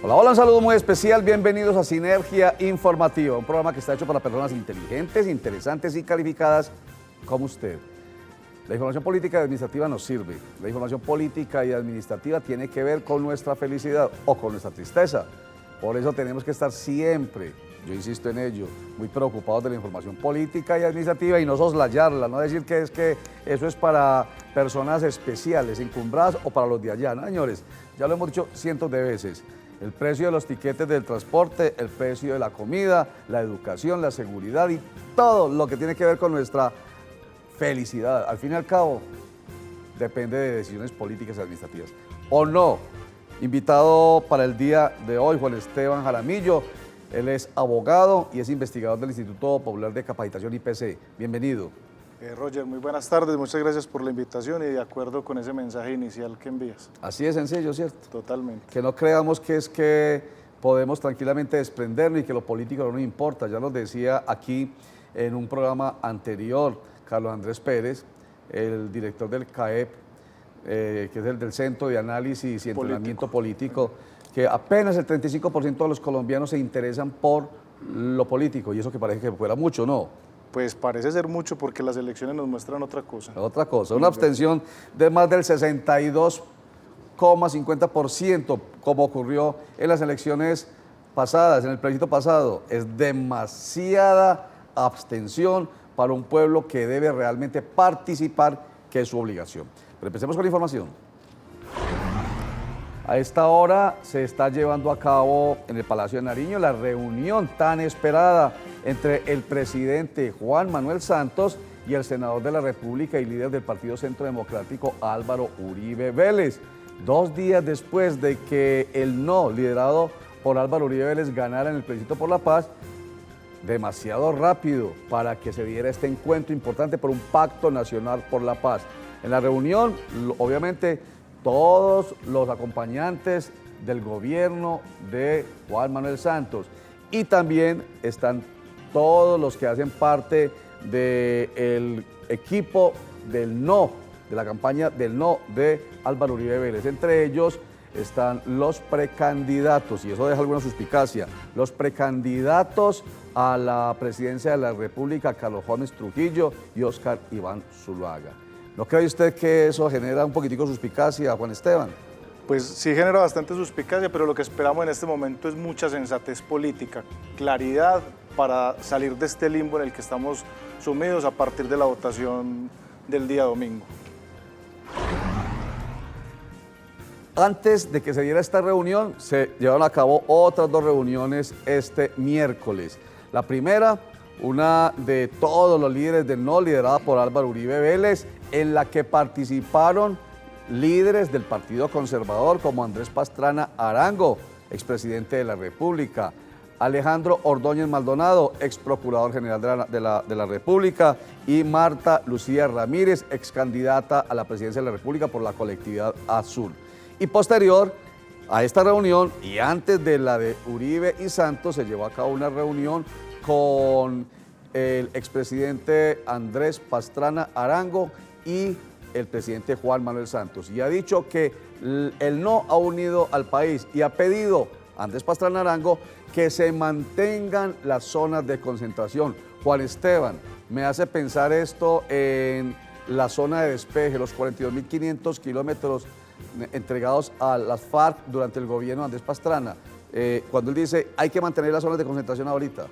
Hola, hola, un saludo muy especial, bienvenidos a Sinergia Informativa, un programa que está hecho para personas inteligentes, interesantes y calificadas como usted. La información política y administrativa nos sirve, la información política y administrativa tiene que ver con nuestra felicidad o con nuestra tristeza. Por eso tenemos que estar siempre, yo insisto en ello, muy preocupados de la información política y administrativa y no soslayarla, no decir que eso es para personas especiales, encumbradas o para los de allá. No, señores, ya lo hemos dicho cientos de veces. El precio de los tiquetes del transporte, el precio de la comida, la educación, la seguridad y todo lo que tiene que ver con nuestra felicidad. Al fin y al cabo, depende de decisiones políticas y administrativas. ¿O no? Invitado para el día de hoy, Juan Esteban Jaramillo. Él es abogado y es investigador del Instituto Popular de Capacitación IPC. Bienvenido. Roger, muy buenas tardes, muchas gracias por la invitación y de acuerdo con ese mensaje inicial que envías. Así de sencillo, ¿cierto? Totalmente. Que no creamos que es que podemos tranquilamente desprendernos y que lo político no nos importa. Ya nos decía aquí en un programa anterior Carlos Andrés Pérez, el director del CAEP, que es el del Centro de Análisis y Entrenamiento Político, que apenas el 35% de los colombianos se interesan por lo político, y eso que parece que fuera mucho, ¿no? Pues parece ser mucho porque las elecciones nos muestran otra cosa. Otra cosa, una abstención de más del 62,50%, como ocurrió en las elecciones pasadas, en el plebiscito pasado. Es demasiada abstención para un pueblo que debe realmente participar, que es su obligación. Pero empecemos con la información. A esta hora se está llevando a cabo en el Palacio de Nariño la reunión tan esperada entre el presidente Juan Manuel Santos y el senador de la República y líder del Partido Centro Democrático Álvaro Uribe Vélez. 2 días después de que el no, liderado por Álvaro Uribe Vélez, ganara en el plebiscito por la paz, demasiado rápido para que se diera este encuentro importante por un pacto nacional por la paz. En la reunión, obviamente, todos los acompañantes del gobierno de Juan Manuel Santos y también están todos los que hacen parte del equipo del no, de la campaña del no de Álvaro Uribe Vélez. Entre ellos están los precandidatos, y eso deja alguna suspicacia, los precandidatos a la presidencia de la República, Carlos Holmes Trujillo y Óscar Iván Zuluaga. ¿No cree usted que eso genera un poquitico de suspicacia, Juan Esteban? Pues sí genera bastante suspicacia, pero lo que esperamos en este momento es mucha sensatez política, claridad para salir de este limbo en el que estamos sumidos a partir de la votación del día domingo. Antes de que se diera esta reunión, se llevaron a cabo otras 2 reuniones este miércoles. La primera, una de todos los líderes del no, liderada por Álvaro Uribe Vélez, en la que participaron líderes del Partido Conservador como Andrés Pastrana Arango, expresidente de la República, Alejandro Ordóñez Maldonado, ex procurador general de la República, y Marta Lucía Ramírez, ex candidata a la presidencia de la República por la colectividad azul. Y posterior a esta reunión, y antes de la de Uribe y Santos, se llevó a cabo una reunión con el expresidente Andrés Pastrana Arango y el presidente Juan Manuel Santos. Y ha dicho que el no ha unido al país y ha pedido a Andrés Pastrana Arango que se mantengan las zonas de concentración. Juan Esteban, me hace pensar esto en la zona de despeje, los 42.500 kilómetros entregados a las FARC durante el gobierno de Andrés Pastrana. Cuando él dice hay que mantener las zonas de concentración ahorita.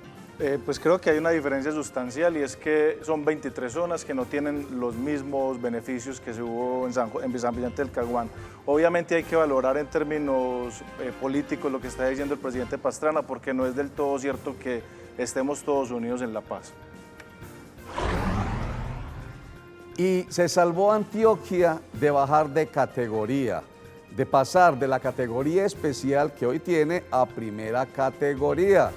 Pues creo que hay una diferencia sustancial y es que son 23 zonas que no tienen los mismos beneficios que se hubo en San Vicente del Caguán. Obviamente hay que valorar en términos políticos lo que está diciendo el presidente Pastrana, porque no es del todo cierto que estemos todos unidos en la paz. Y se salvó Antioquia de bajar de categoría, de pasar de la categoría especial que hoy tiene a primera categoría,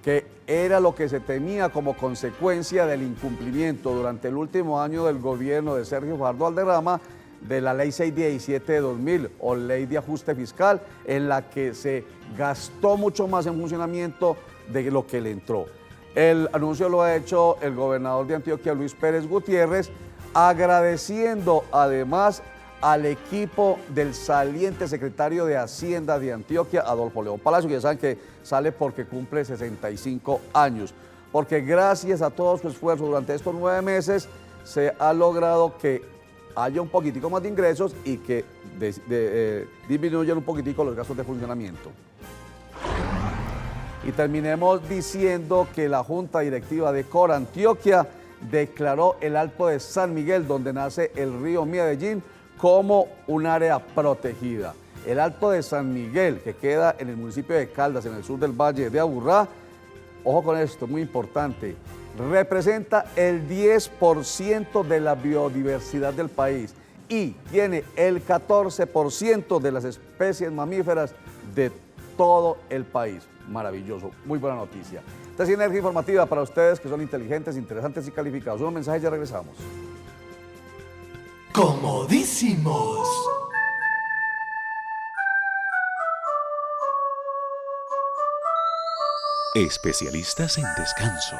que era lo que se temía como consecuencia del incumplimiento durante el último año del gobierno de Sergio Fajardo Valderrama de la Ley 617 de 2000 o Ley de Ajuste Fiscal, en la que se gastó mucho más en funcionamiento de lo que le entró. El anuncio lo ha hecho el gobernador de Antioquia, Luis Pérez Gutiérrez, agradeciendo además al equipo del saliente secretario de Hacienda de Antioquia, Adolfo León Palacio, que ya saben que sale porque cumple 65 años. Porque gracias a todo su esfuerzo durante estos 9 meses se ha logrado que haya un poquitico más de ingresos y que disminuyan un poquitico los gastos de funcionamiento. Y terminemos diciendo que la Junta Directiva de Cora Antioquia declaró el Alto de San Miguel, donde nace el río Medellín, como un área protegida. El Alto de San Miguel, que queda en el municipio de Caldas, en el sur del Valle de Aburrá, ojo con esto, muy importante, representa el 10% de la biodiversidad del país y tiene el 14% de las especies mamíferas de todo el país. Maravilloso, muy buena noticia. Esta es Sinergia Informativa para ustedes que son inteligentes, interesantes y calificados. Unos mensajes, ya regresamos. Comodísimos. Especialistas en descanso.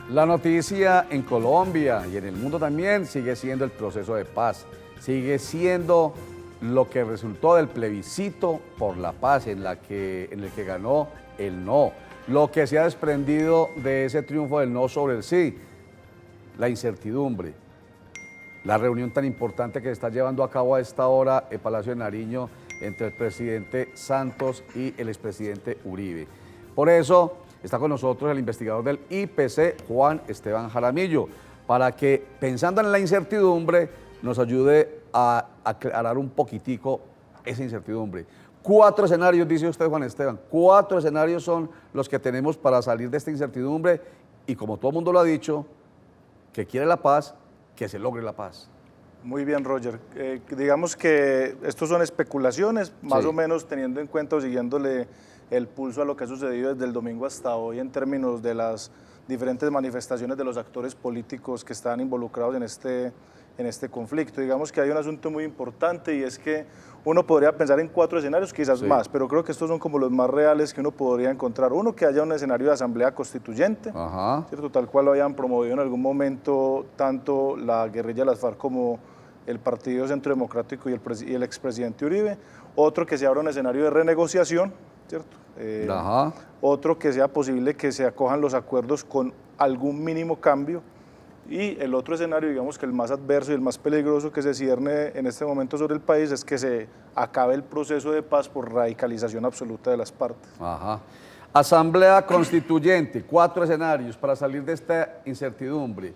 La noticia en Colombia y en el mundo también sigue siendo el proceso de paz, sigue siendo lo que resultó del plebiscito por la paz en el que ganó el no, lo que se ha desprendido de ese triunfo del no sobre el sí, la incertidumbre, la reunión tan importante que se está llevando a cabo a esta hora en Palacio de Nariño entre el presidente Santos y el expresidente Uribe. Por eso está con nosotros el investigador del IPC, Juan Esteban Jaramillo, para que, pensando en la incertidumbre, nos ayude a aclarar un poquitico esa incertidumbre. 4 escenarios, dice usted, Juan Esteban, 4 escenarios son los que tenemos para salir de esta incertidumbre y, como todo el mundo lo ha dicho, que quiere la paz, que se logre la paz. Muy bien, Roger. Digamos que estos son especulaciones, más o menos teniendo en cuenta o siguiéndole el pulso a lo que ha sucedido desde el domingo hasta hoy en términos de las diferentes manifestaciones de los actores políticos que están involucrados en este conflicto. Digamos que hay un asunto muy importante y es que uno podría pensar en 4 escenarios, quizás más, pero creo que estos son como los más reales que uno podría encontrar. Uno, que haya un escenario de asamblea constituyente, ¿cierto? Tal cual lo hayan promovido en algún momento tanto la guerrilla de las FARC como el Partido Centro Democrático y el expresidente Uribe. Otro, que se abra un escenario de renegociación, ¿cierto? Otro, que sea posible que se acojan los acuerdos con algún mínimo cambio. Y el otro escenario, digamos que el más adverso y el más peligroso que se cierne en este momento sobre el país, es que se acabe el proceso de paz por radicalización absoluta de las partes. Asamblea Constituyente, 4 escenarios para salir de esta incertidumbre.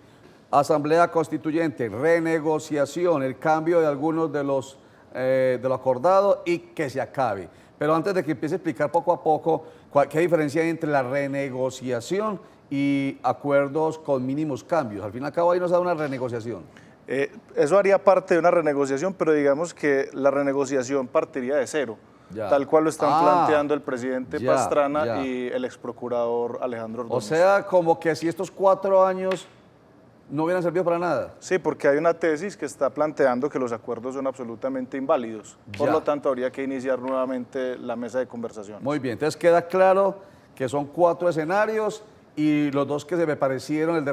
Asamblea Constituyente, renegociación, el cambio de algunos de lo acordado y que se acabe. Pero antes de que empiece a explicar poco a poco qué diferencia hay entre la renegociación y acuerdos con mínimos cambios. Al fin y al cabo ahí nos da una renegociación. Eso haría parte de una renegociación, pero digamos que la renegociación partiría de cero, tal cual lo están planteando el presidente Pastrana y el exprocurador Alejandro Ordóñez. O sea, como que si estos 4 años no hubieran servido para nada. Sí, porque hay una tesis que está planteando que los acuerdos son absolutamente inválidos. Por lo tanto, habría que iniciar nuevamente la mesa de conversación. Muy bien, entonces queda claro que son 4 escenarios y los 2 que se me parecieron, el de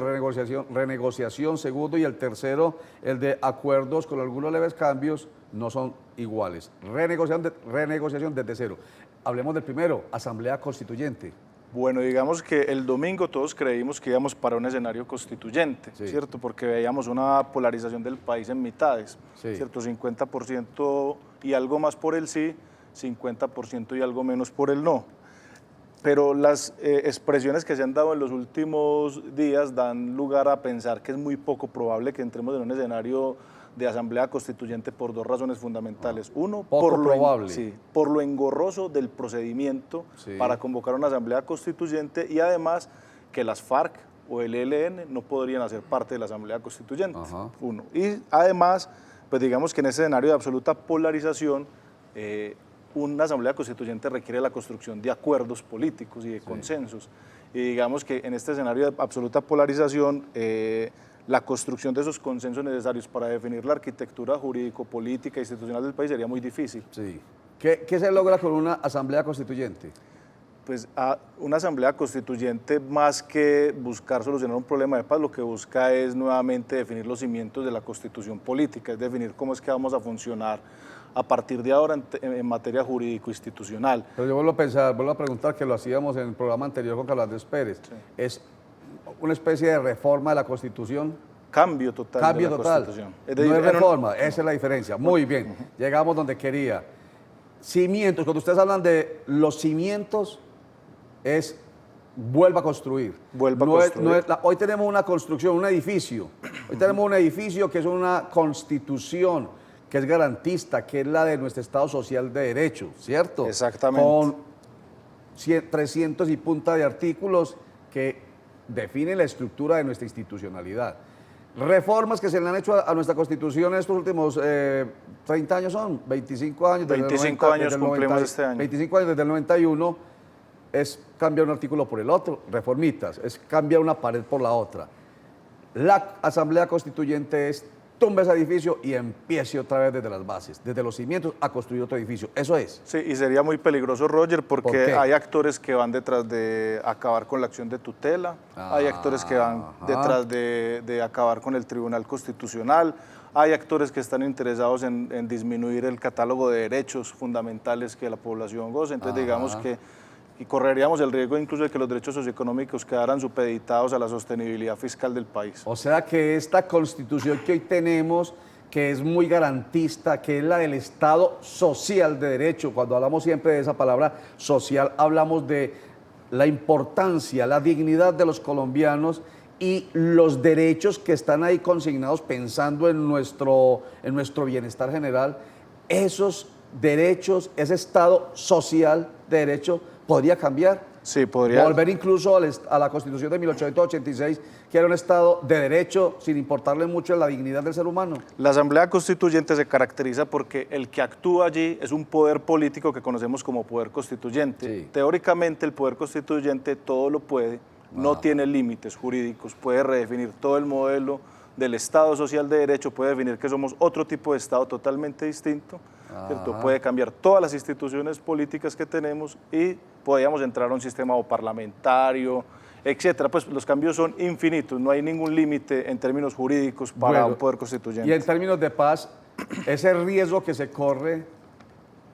renegociación segundo y el tercero, el de acuerdos con algunos leves cambios, no son iguales. Renegociación desde cero. Hablemos del primero, Asamblea Constituyente. Bueno, digamos que el domingo todos creímos que íbamos para un escenario constituyente, ¿cierto? Porque veíamos una polarización del país en mitades, ¿cierto? 50% y algo más por el sí, 50% y algo menos por el no. Pero las expresiones que se han dado en los últimos días dan lugar a pensar que es muy poco probable que entremos en un escenario de asamblea constituyente por 2 razones fundamentales. Uno, por lo engorroso del procedimiento para convocar una asamblea constituyente, y además que las FARC o el ELN no podrían hacer parte de la asamblea constituyente. Uno. Y además, pues digamos que en ese escenario de absoluta polarización, una asamblea constituyente requiere la construcción de acuerdos políticos y de consensos. Y digamos que en este escenario de absoluta polarización, la construcción de esos consensos necesarios para definir la arquitectura jurídico, política e institucional del país sería muy difícil. Sí. ¿Qué se logra con una asamblea constituyente? Pues una asamblea constituyente, más que buscar solucionar un problema de paz, lo que busca es nuevamente definir los cimientos de la constitución política, es definir cómo es que vamos a funcionar a partir de ahora en materia jurídico-institucional. Pero yo vuelvo a preguntar, que lo hacíamos en el programa anterior con Carlos Andrés Pérez. Sí. ¿Es una especie de reforma de la Constitución? Cambio total de la Constitución. No es reforma, esa es la diferencia. Muy bien, llegamos donde quería. Cimientos, cuando ustedes hablan de los cimientos, es vuelva a construir. Hoy tenemos una construcción, un edificio. Hoy tenemos un edificio que es una constitución, que es garantista, que es la de nuestro Estado Social de Derecho, ¿cierto? Exactamente. Con 300 y punta de artículos que definen la estructura de nuestra institucionalidad. Reformas que se le han hecho a nuestra Constitución en estos últimos 30 años son, 25 años. 25 años cumplimos este año. 25 años desde el 91, es cambiar un artículo por el otro, reformitas, es cambiar una pared por la otra. La Asamblea Constituyente es tumbe ese edificio y empiece otra vez desde las bases, desde los cimientos, a construir otro edificio. Eso es. Sí, y sería muy peligroso, Roger, porque hay actores que van detrás de acabar con la acción de tutela, hay actores que van detrás de acabar con el Tribunal Constitucional, hay actores que están interesados en disminuir el catálogo de derechos fundamentales que la población goza. Entonces, digamos que y correríamos el riesgo incluso de que los derechos socioeconómicos quedaran supeditados a la sostenibilidad fiscal del país. O sea que esta Constitución que hoy tenemos, que es muy garantista, que es la del Estado Social de Derecho, cuando hablamos siempre de esa palabra social, hablamos de la importancia, la dignidad de los colombianos y los derechos que están ahí consignados pensando en nuestro bienestar general. Esos derechos, ese Estado Social de Derecho, ¿podría cambiar? Sí, podría. Volver incluso a la Constitución de 1886, que era un Estado de derecho, sin importarle mucho la dignidad del ser humano. La Asamblea Constituyente se caracteriza porque el que actúa allí es un poder político que conocemos como poder constituyente. Sí. Teóricamente el poder constituyente todo lo puede, no tiene límites jurídicos, puede redefinir todo el modelo del Estado Social de Derecho, puede definir que somos otro tipo de Estado totalmente distinto, ¿cierto? Puede cambiar todas las instituciones políticas que tenemos y podríamos entrar a un sistema parlamentario, etcétera. Pues los cambios son infinitos, no hay ningún límite en términos jurídicos para un poder constituyente. Y en términos de paz, ese riesgo que se corre,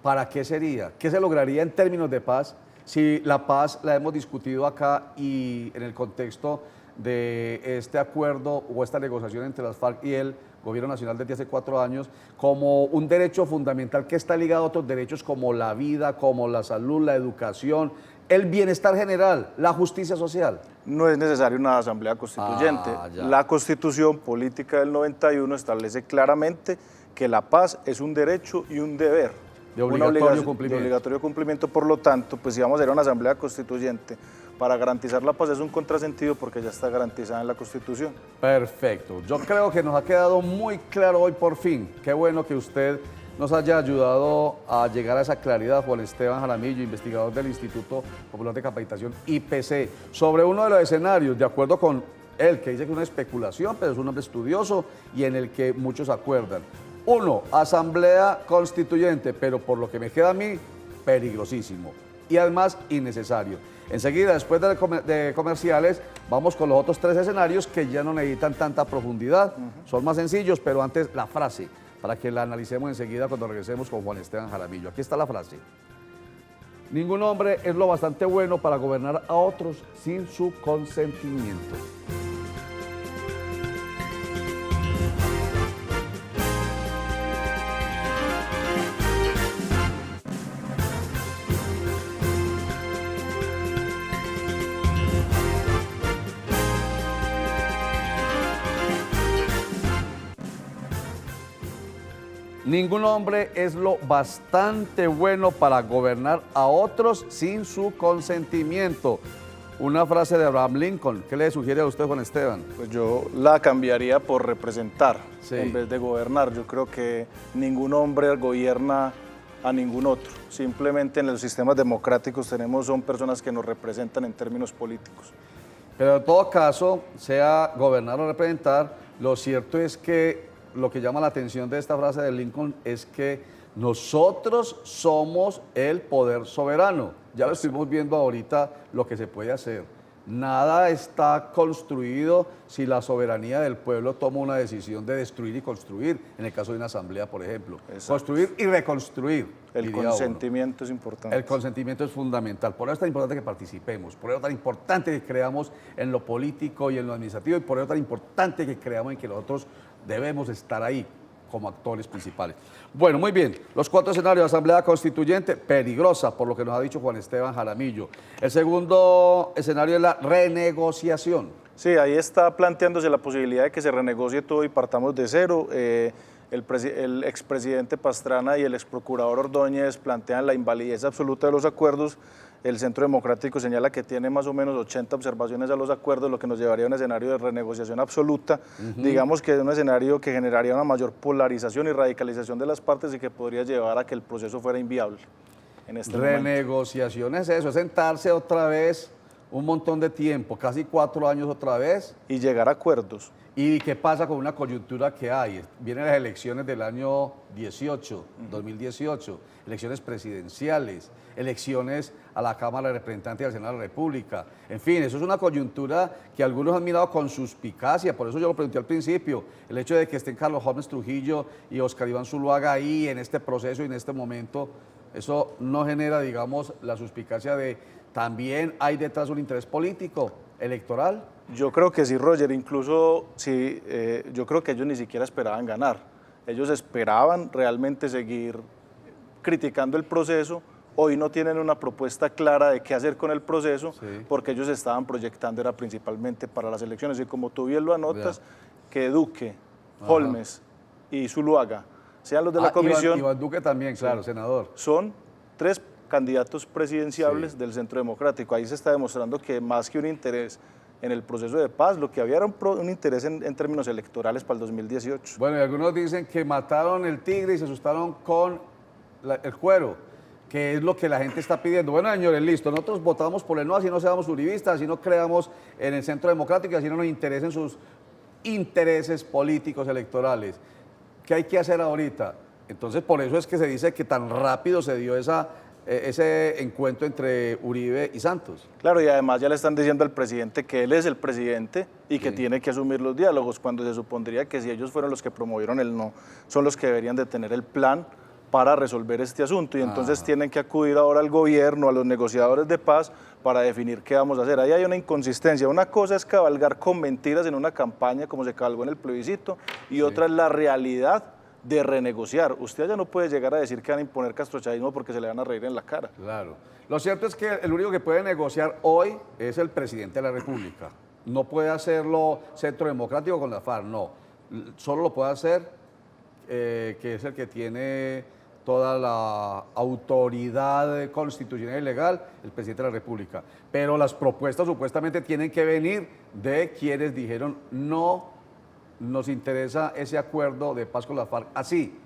¿para qué sería? ¿Qué se lograría en términos de paz si la paz la hemos discutido acá y en el contexto de este acuerdo o esta negociación entre las FARC y el Gobierno Nacional desde hace 4 años como un derecho fundamental que está ligado a otros derechos como la vida, como la salud, la educación, el bienestar general, la justicia social? No es necesario una asamblea constituyente. La Constitución Política del 91 establece claramente que la paz es un derecho y un deber. De obligatorio cumplimiento. Por lo tanto, pues si vamos a ir a una asamblea constituyente para garantizar la paz es un contrasentido porque ya está garantizada en la Constitución. Perfecto. Yo creo que nos ha quedado muy claro hoy por fin. Qué bueno que usted nos haya ayudado a llegar a esa claridad, Juan Esteban Jaramillo, investigador del Instituto Popular de Capacitación IPC, sobre uno de los escenarios, de acuerdo con él, que dice que es una especulación, pero es un hombre estudioso y en el que muchos acuerdan. 1, asamblea constituyente, pero por lo que me queda a mí, peligrosísimo y además innecesario. Enseguida, después de comerciales, vamos con los otros 3 escenarios que ya no necesitan tanta profundidad, son más sencillos, pero antes la frase, para que la analicemos enseguida cuando regresemos con Juan Esteban Jaramillo. Aquí está la frase. Ningún hombre es lo bastante bueno para gobernar a otros sin su consentimiento. Ningún hombre es lo bastante bueno para gobernar a otros sin su consentimiento. Una frase de Abraham Lincoln. ¿Qué le sugiere a usted, Juan Esteban? Pues yo la cambiaría por representar en vez de gobernar. Yo creo que ningún hombre gobierna a ningún otro. Simplemente en los sistemas democráticos son personas que nos representan en términos políticos. Pero en todo caso, sea gobernar o representar, Lo cierto es que lo que llama la atención de esta frase de Lincoln es que nosotros somos el poder soberano. Ya lo estuvimos viendo ahorita lo que se puede hacer. Nada está construido si la soberanía del pueblo toma una decisión de destruir y construir, en el caso de una asamblea, por ejemplo. Exacto. Construir y reconstruir. El consentimiento es importante. El consentimiento es fundamental. Por eso es tan importante que participemos, por eso es tan importante que creamos en lo político y en lo administrativo, y por eso es tan importante que creamos en que nosotros debemos estar ahí como actores principales. Bueno, muy bien. Los 4 escenarios de Asamblea Constituyente, peligrosa, por lo que nos ha dicho Juan Esteban Jaramillo. El segundo escenario es la renegociación. Sí, ahí está planteándose la posibilidad de que se renegocie todo y partamos de cero. El expresidente Pastrana y el exprocurador Ordóñez plantean la invalidez absoluta de los acuerdos. El Centro Democrático señala que tiene más o menos 80 observaciones a los acuerdos, lo que nos llevaría a un escenario de renegociación absoluta. Digamos que es un escenario que generaría una mayor polarización y radicalización de las partes y que podría llevar a que el proceso fuera inviable en este momento. Renegociación es eso, es sentarse otra vez un montón de tiempo, casi 4 años otra vez. Y llegar a acuerdos. ¿Y qué pasa con una coyuntura que hay? Vienen las elecciones del año 2018, elecciones presidenciales, elecciones a la Cámara de Representantes y al Senado de la República. En fin, eso es una coyuntura que algunos han mirado con suspicacia, por eso yo lo pregunté al principio, el hecho de que estén Carlos Holmes Trujillo y Oscar Iván Zuluaga ahí en este proceso y en este momento, eso no genera, digamos, la suspicacia de también hay detrás un interés político, electoral. Yo creo que sí, Roger, incluso sí, yo creo que ellos ni siquiera esperaban ganar. Ellos esperaban realmente seguir criticando el proceso. Hoy no tienen una propuesta clara de qué hacer con el proceso, porque ellos estaban proyectando, era principalmente para las elecciones. Y como tú bien lo anotas, que Duque, Holmes y Zuluaga sean los de la comisión. Iván Duque también, claro, senador. Son 3 candidatos presidenciables del Centro Democrático. Ahí se está demostrando que más que un interés en el proceso de paz, lo que había era un interés en términos electorales para el 2018. Bueno, y algunos dicen que mataron el tigre y se asustaron con el cuero, que es lo que la gente está pidiendo. Bueno, señores, listo, nosotros votamos por el no, así no seamos uribistas, así no creamos en el Centro Democrático, así no nos interesen sus intereses políticos electorales. ¿Qué hay que hacer ahorita? Entonces, por eso es que se dice que tan rápido se dio ese encuentro entre Uribe y Santos. Claro, y además ya le están diciendo al presidente que él es el presidente y que tiene que asumir los diálogos, cuando se supondría que si ellos fueron los que promovieron el no, son los que deberían de tener el plan para resolver este asunto, y entonces tienen que acudir ahora al gobierno, a los negociadores de paz, para definir qué vamos a hacer. Ahí hay una inconsistencia. Una cosa es cabalgar con mentiras en una campaña, como se cabalgó en el plebiscito, y otra es la realidad de renegociar. Usted ya no puede llegar a decir que van a imponer castrochavismo porque se le van a reír en la cara. Claro. Lo cierto es que el único que puede negociar hoy es el presidente de la República. No puede hacerlo Centro Democrático con la FARC, no. Solo lo puede hacer, que es el que tiene toda la autoridad constitucional y legal, el presidente de la República. Pero las propuestas supuestamente tienen que venir de quienes dijeron no nos interesa ese acuerdo de paz con la FARC así,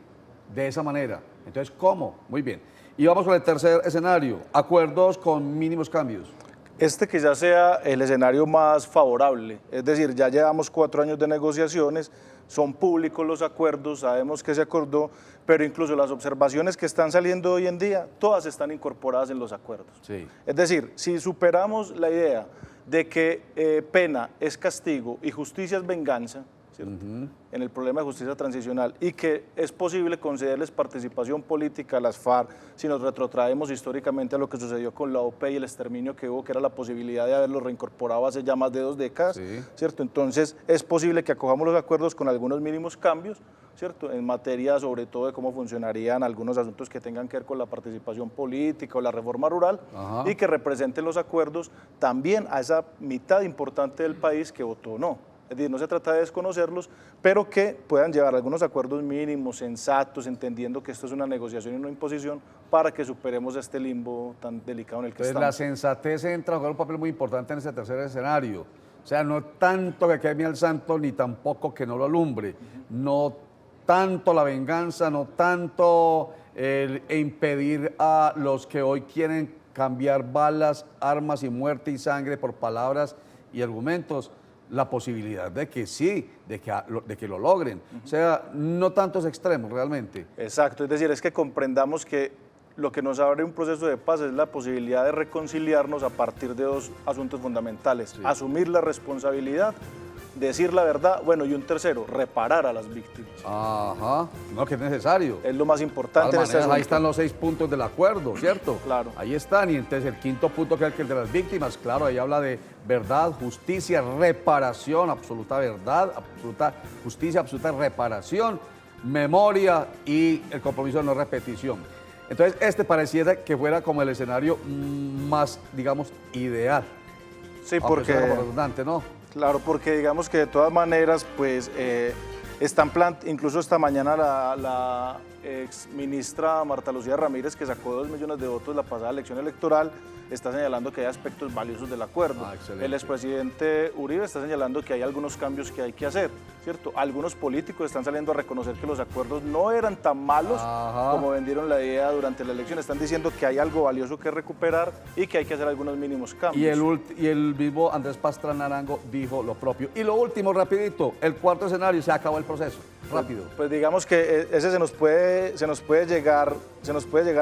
de esa manera. Entonces, ¿cómo? Muy bien. Y vamos con el tercer escenario, acuerdos con mínimos cambios. Este quizás sea el escenario más favorable, es decir, ya llevamos 4 años de negociaciones, son públicos los acuerdos, sabemos que se acordó, pero incluso las observaciones que están saliendo hoy en día, todas están incorporadas en los acuerdos. Sí. Es decir, si superamos la idea de que pena es castigo y justicia es venganza, ¿cierto? En el problema de justicia transicional, y que es posible concederles participación política a las FARC si nos retrotraemos históricamente a lo que sucedió con la OP y el exterminio que hubo, que era la posibilidad de haberlos reincorporado hace ya más de 2 décadas, ¿cierto? Entonces es posible que acojamos los acuerdos con algunos mínimos cambios, ¿cierto? En materia sobre todo de cómo funcionarían algunos asuntos que tengan que ver con la participación política o la reforma rural, y que representen los acuerdos también a esa mitad importante del país que votó no. Es decir, no se trata de desconocerlos, pero que puedan llevar algunos acuerdos mínimos, sensatos, entendiendo que esto es una negociación y una imposición, para que superemos este limbo tan delicado en el que Entonces, estamos. la sensatez entra a jugar un papel muy importante en ese tercer escenario. O sea, no tanto que queme al santo, ni tampoco que no lo alumbre. No tanto la venganza, no tanto el impedir a los que hoy quieren cambiar balas, armas y muerte y sangre por palabras y argumentos, la posibilidad de que sí, de que lo logren. O sea, no tantos extremos realmente. Exacto, es decir, es que comprendamos que lo que nos abre un proceso de paz es la posibilidad de reconciliarnos a partir de dos asuntos fundamentales. Sí. Asumir la responsabilidad, decir la verdad, bueno, y un tercero, reparar a las víctimas. Ajá, no, que es necesario. Es lo más De importante todas en este maneras, ahí asunto. están los 6 puntos del acuerdo, ¿cierto? Claro. Ahí están, y entonces el quinto punto, que es el de las víctimas, claro, ahí habla de verdad, justicia, reparación, absoluta verdad, absoluta justicia, absoluta reparación, memoria y el compromiso de no repetición. Entonces, este pareciera que fuera como el escenario más, digamos, ideal. Sí, Aunque porque... suena como redundante, ¿no? Claro, porque digamos que de todas maneras, pues incluso esta mañana la ex ministra Marta Lucía Ramírez, que sacó 2 millones de votos en la pasada elección electoral, está señalando que hay aspectos valiosos del acuerdo. Excelente. El expresidente Uribe está señalando que hay algunos cambios que hay que hacer, ¿cierto? Algunos políticos están saliendo a reconocer que los acuerdos no eran tan malos como vendieron la idea durante la elección. Están diciendo que hay algo valioso que recuperar y que hay que hacer algunos mínimos cambios. Y el mismo Andrés Pastrana Arango dijo lo propio. Y lo último, rapidito, el cuarto escenario, se acabó el proceso, rápido. Pues digamos que ese se nos puede llegar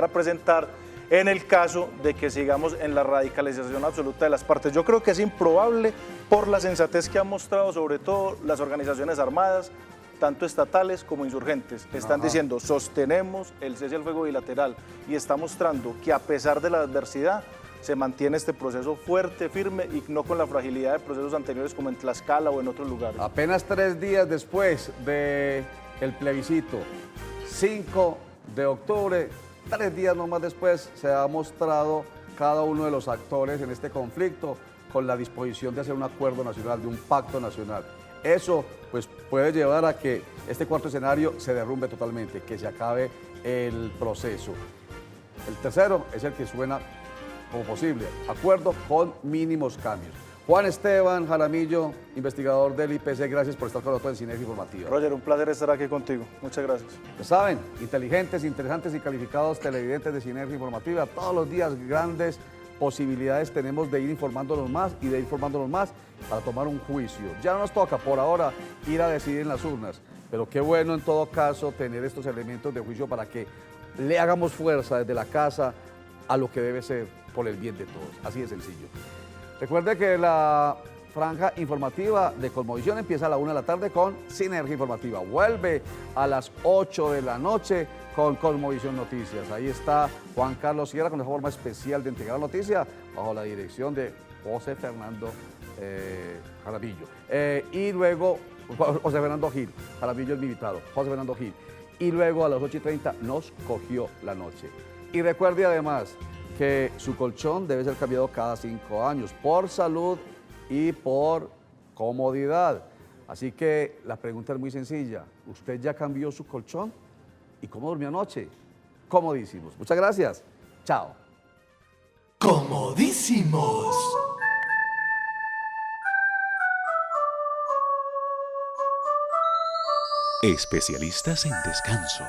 a presentar en el caso de que sigamos en la radicalización absoluta de las partes. Yo creo que es improbable por la sensatez que han mostrado sobre todo las organizaciones armadas, tanto estatales como insurgentes. Están diciendo, sostenemos el cese al fuego bilateral y está mostrando que a pesar de la adversidad se mantiene este proceso fuerte, firme y no con la fragilidad de procesos anteriores como en Tlaxcala o en otros lugares. Apenas 3 días después del plebiscito, 5 de octubre, 3 días nomás después, se ha mostrado cada uno de los actores en este conflicto con la disposición de hacer un acuerdo nacional, de un pacto nacional. Eso pues puede llevar a que este cuarto escenario se derrumbe totalmente, que se acabe el proceso. El tercero es el que suena como posible, acuerdo con mínimos cambios. Juan Esteban Jaramillo, investigador del IPC, gracias por estar con nosotros en Sinergia Informativa. Roger, un placer estar aquí contigo. Muchas gracias. Ya saben, inteligentes, interesantes y calificados televidentes de Sinergia Informativa, todos los días grandes posibilidades tenemos de ir informándonos más y de ir formándonos más para tomar un juicio. Ya no nos toca por ahora ir a decidir en las urnas, pero qué bueno en todo caso tener estos elementos de juicio para que le hagamos fuerza desde la casa a lo que debe ser por el bien de todos. Así de sencillo. Recuerde que la franja informativa de Cosmovisión empieza a la 1 de la tarde con Sinergia Informativa. Vuelve a las 8 de la noche con Cosmovisión Noticias. Ahí está Juan Carlos Sierra con esa forma especial de entregar la noticia bajo la dirección de José Fernando Jaramillo. Y luego, José Fernando Gil, Jaramillo es mi invitado, José Fernando Gil. Y luego a las 8:30 nos cogió la noche. Y recuerde además que su colchón debe ser cambiado cada 5 años por salud y por comodidad. Así que la pregunta es muy sencilla. ¿Usted ya cambió su colchón? ¿Y cómo durmió anoche? Comodísimos. Muchas gracias. Chao. Comodísimos. Especialistas en descanso.